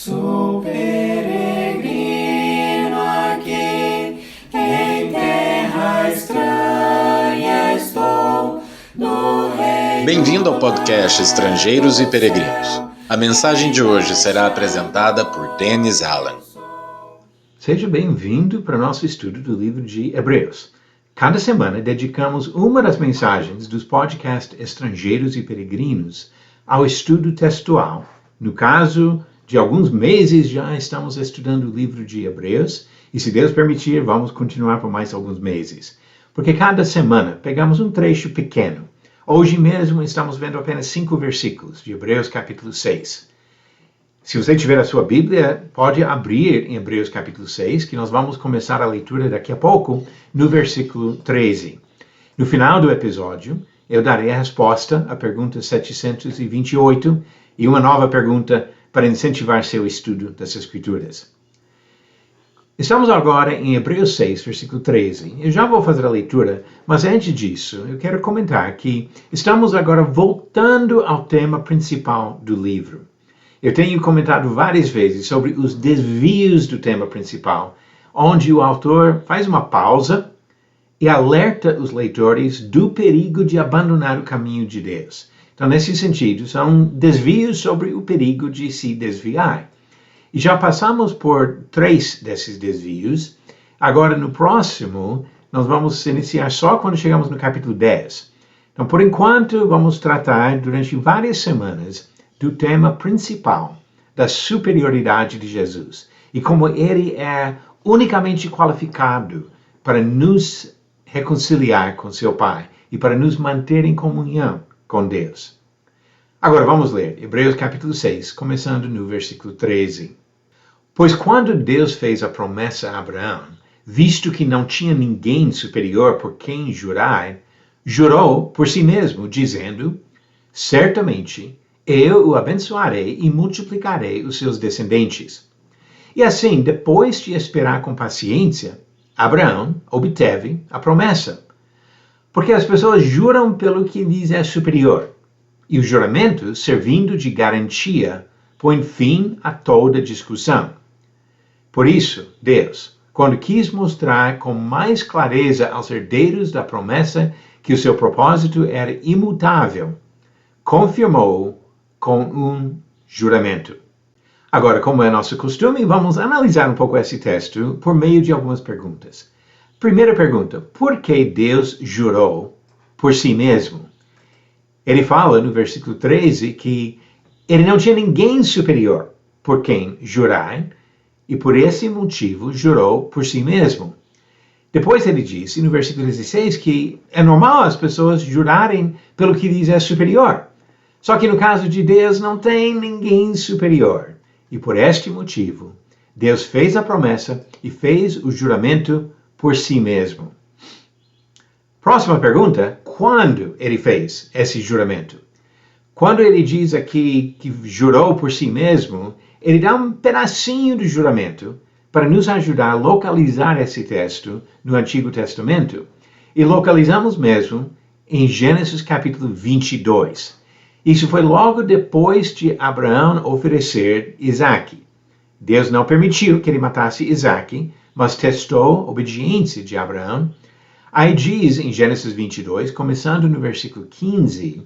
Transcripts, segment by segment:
Sou peregrino aqui, em terra estranha estou, no reino. Bem-vindo ao podcast Estrangeiros e Peregrinos. A mensagem de hoje será apresentada por Dennis Allen. Seja bem-vindo para o nosso estudo do livro de Hebreus. Cada semana dedicamos uma das mensagens dos podcasts Estrangeiros e Peregrinos ao estudo textual. No caso de alguns meses já estamos estudando o livro de Hebreus e, se Deus permitir, vamos continuar por mais alguns meses. Porque cada semana pegamos um trecho pequeno. Hoje mesmo estamos vendo apenas 5 versículos de Hebreus capítulo 6. Se você tiver a sua Bíblia, pode abrir em Hebreus capítulo 6, que nós vamos começar a leitura daqui a pouco, no versículo 13. No final do episódio, eu darei a resposta à pergunta 728 e uma nova pergunta para incentivar seu estudo das Escrituras. Estamos agora em Hebreus 6, versículo 13. Eu já vou fazer a leitura, mas antes disso, eu quero comentar que estamos agora voltando ao tema principal do livro. Eu tenho comentado várias vezes sobre os desvios do tema principal, onde o autor faz uma pausa e alerta os leitores do perigo de abandonar o caminho de Deus. Então, nesse sentido, são desvios sobre o perigo de se desviar. E já passamos por 3 desses desvios. Agora, no próximo, nós vamos iniciar só quando chegamos no capítulo 10. Então, por enquanto, vamos tratar durante várias semanas do tema principal, da superioridade de Jesus e como ele é unicamente qualificado para nos reconciliar com seu Pai e para nos manter em comunhão com Deus. Agora vamos ler Hebreus capítulo 6, começando no versículo 13. Pois quando Deus fez a promessa a Abraão, visto que não tinha ninguém superior por quem jurar, jurou por si mesmo, dizendo: certamente eu o abençoarei e multiplicarei os seus descendentes. E assim, depois de esperar com paciência, Abraão obteve a promessa. Porque as pessoas juram pelo que lhes é superior, e o juramento, servindo de garantia, põe fim a toda discussão. Por isso, Deus, quando quis mostrar com mais clareza aos herdeiros da promessa que o seu propósito era imutável, confirmou com um juramento. Agora, como é nosso costume, vamos analisar um pouco esse texto por meio de algumas perguntas. Primeira pergunta: por que Deus jurou por si mesmo? Ele fala no versículo 13 que ele não tinha ninguém superior por quem jurar e por esse motivo jurou por si mesmo. Depois ele disse no versículo 16 que é normal as pessoas jurarem pelo que lhes é superior. Só que no caso de Deus não tem ninguém superior. E por este motivo, Deus fez a promessa e fez o juramento por si mesmo. Próxima pergunta: quando ele fez esse juramento? Quando ele diz aqui que jurou por si mesmo, ele dá um pedacinho do juramento para nos ajudar a localizar esse texto no Antigo Testamento. E localizamos mesmo em Gênesis capítulo 22. Isso foi logo depois de Abraão oferecer Isaque. Deus não permitiu que ele matasse Isaque, mas testou a obediência de Abraão. Aí diz em Gênesis 22, começando no versículo 15,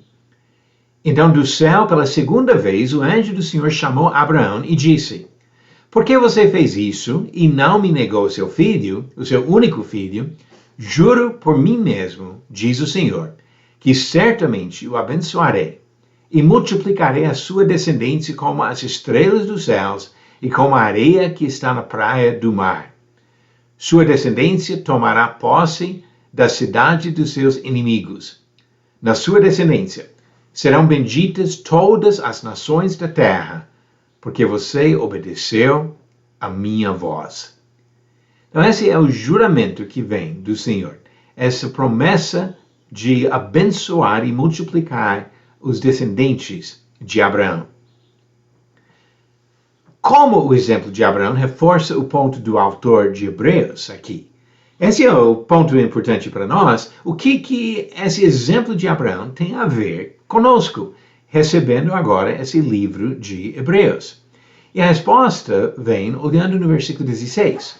então do céu pela segunda vez o anjo do Senhor chamou Abraão e disse: por que você fez isso e não me negou seu filho, o seu único filho? Juro por mim mesmo, diz o Senhor, que certamente o abençoarei e multiplicarei a sua descendência como as estrelas dos céus e como a areia que está na praia do mar. Sua descendência tomará posse da cidade dos seus inimigos. Na sua descendência serão benditas todas as nações da terra, porque você obedeceu a minha voz. Então esse é o juramento que vem do Senhor. Essa promessa de abençoar e multiplicar os descendentes de Abraão. Como o exemplo de Abraão reforça o ponto do autor de Hebreus aqui. Esse é o ponto importante para nós. O que esse exemplo de Abraão tem a ver conosco, recebendo agora esse livro de Hebreus? E a resposta vem olhando no versículo 16.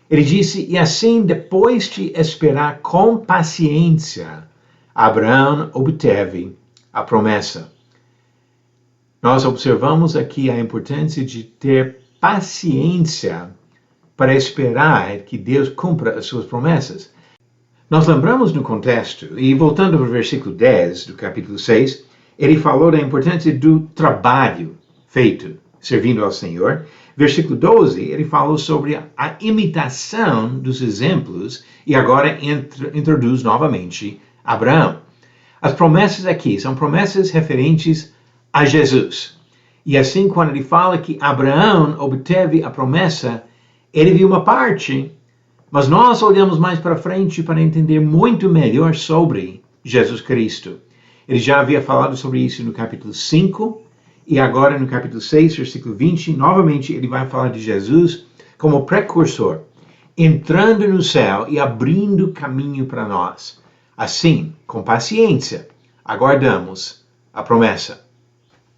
Ele disse, e assim, depois de esperar com paciência, Abraão obteve a promessa. Nós observamos aqui a importância de ter paciência para esperar que Deus cumpra as suas promessas. Nós lembramos no contexto, e voltando para o versículo 10 do capítulo 6, ele falou da importância do trabalho feito servindo ao Senhor. Versículo 12, ele falou sobre a imitação dos exemplos e agora introduz novamente Abraão. As promessas aqui são promessas referentes a Jesus. E assim, quando ele fala que Abraão obteve a promessa, ele viu uma parte, mas nós olhamos mais para frente para entender muito melhor sobre Jesus Cristo. Ele já havia falado sobre isso no capítulo 5, e agora no capítulo 6, versículo 20, novamente ele vai falar de Jesus como precursor, entrando no céu e abrindo caminho para nós. Assim, com paciência, aguardamos a promessa.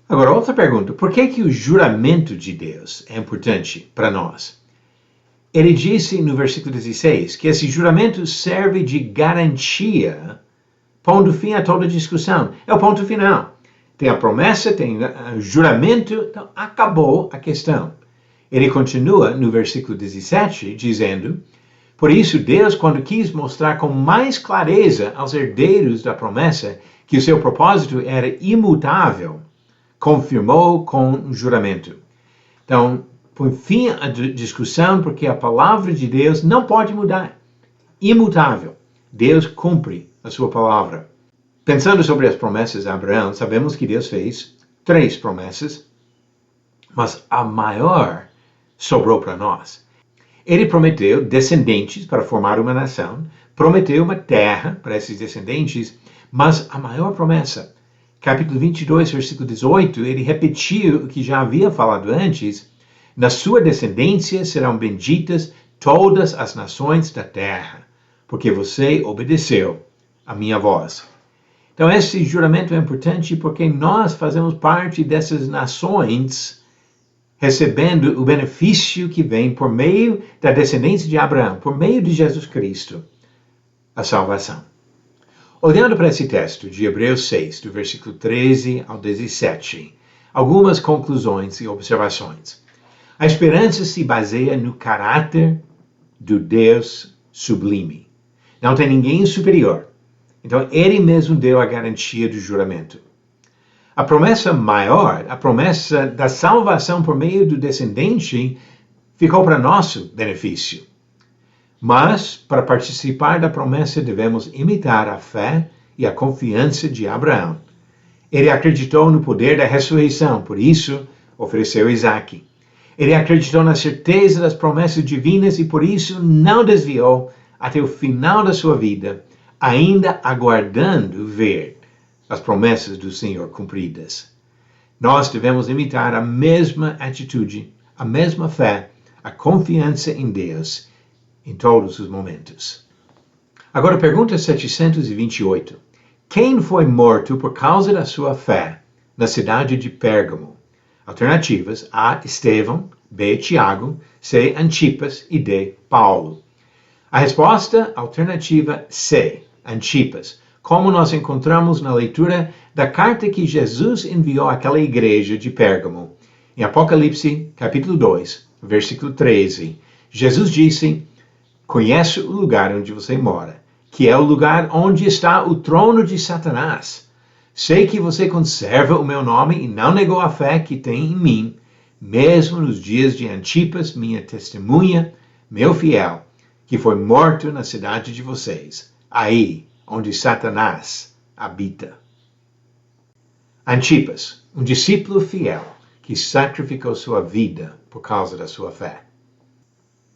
Agora, outra pergunta, por que o juramento de Deus é importante para nós? Ele disse no versículo 16 que esse juramento serve de garantia, pondo fim a toda discussão. É o ponto final. Tem a promessa, tem o juramento, então acabou a questão. Ele continua no versículo 17 dizendo, por isso Deus, quando quis mostrar com mais clareza aos herdeiros da promessa que o seu propósito era imutável, confirmou com um juramento. Então, põe fim à discussão porque a palavra de Deus não pode mudar. Imutável. Deus cumpre a sua palavra. Pensando sobre as promessas a Abraão, sabemos que Deus fez 3 promessas, mas a maior sobrou para nós. Ele prometeu descendentes para formar uma nação, prometeu uma terra para esses descendentes, mas a maior promessa, capítulo 22, versículo 18, ele repetiu o que já havia falado antes, na sua descendência serão benditas todas as nações da terra, porque você obedeceu a minha voz. Então esse juramento é importante porque nós fazemos parte dessas nações recebendo o benefício que vem por meio da descendência de Abraão, por meio de Jesus Cristo, a salvação. Olhando para esse texto de Hebreus 6, do versículo 13 ao 17, algumas conclusões e observações. A esperança se baseia no caráter do Deus sublime. Não tem ninguém superior. Então, ele mesmo deu a garantia do juramento. A promessa maior, a promessa da salvação por meio do descendente, ficou para nosso benefício. Mas, para participar da promessa, devemos imitar a fé e a confiança de Abraão. Ele acreditou no poder da ressurreição, por isso ofereceu Isaque. Ele acreditou na certeza das promessas divinas e por isso não desviou até o final da sua vida, ainda aguardando ver as promessas do Senhor cumpridas. Nós devemos imitar a mesma atitude, a mesma fé, a confiança em Deus em todos os momentos. Agora, pergunta 728. Quem foi morto por causa da sua fé na cidade de Pérgamo? Alternativas: A. Estevão, B. Tiago, C. Antipas e D. Paulo. A resposta, alternativa C. Antipas, como nós encontramos na leitura da carta que Jesus enviou àquela igreja de Pérgamo. Em Apocalipse, capítulo 2, versículo 13, Jesus disse: conheço o lugar onde você mora, que é o lugar onde está o trono de Satanás. Sei que você conserva o meu nome e não negou a fé que tem em mim, mesmo nos dias de Antipas, minha testemunha, meu fiel, que foi morto na cidade de vocês, aí onde Satanás habita. Antipas, um discípulo fiel que sacrificou sua vida por causa da sua fé.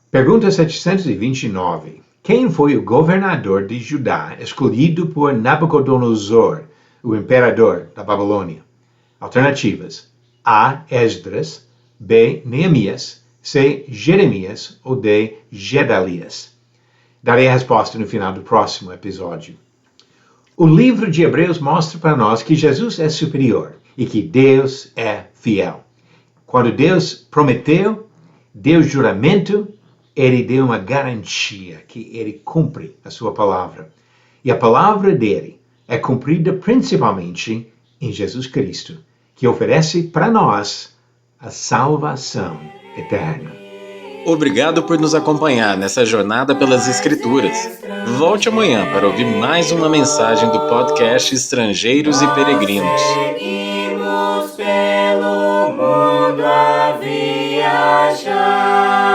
Pergunta 729. Quem foi o governador de Judá escolhido por Nabucodonosor, o imperador da Babilônia? Alternativas: A. Esdras, B. Neemias, C. Jeremias ou D. Gedalias. Darei a resposta no final do próximo episódio. O livro de Hebreus mostra para nós que Jesus é superior e que Deus é fiel. Quando Deus prometeu, deu juramento, Ele deu uma garantia que Ele cumpre a sua palavra. E a palavra dele é cumprida principalmente em Jesus Cristo, que oferece para nós a salvação eterna. Obrigado por nos acompanhar nessa jornada pelas Escrituras. Volte amanhã para ouvir mais uma mensagem do podcast Estrangeiros e Peregrinos. Seguimos pelo mundo a viajar.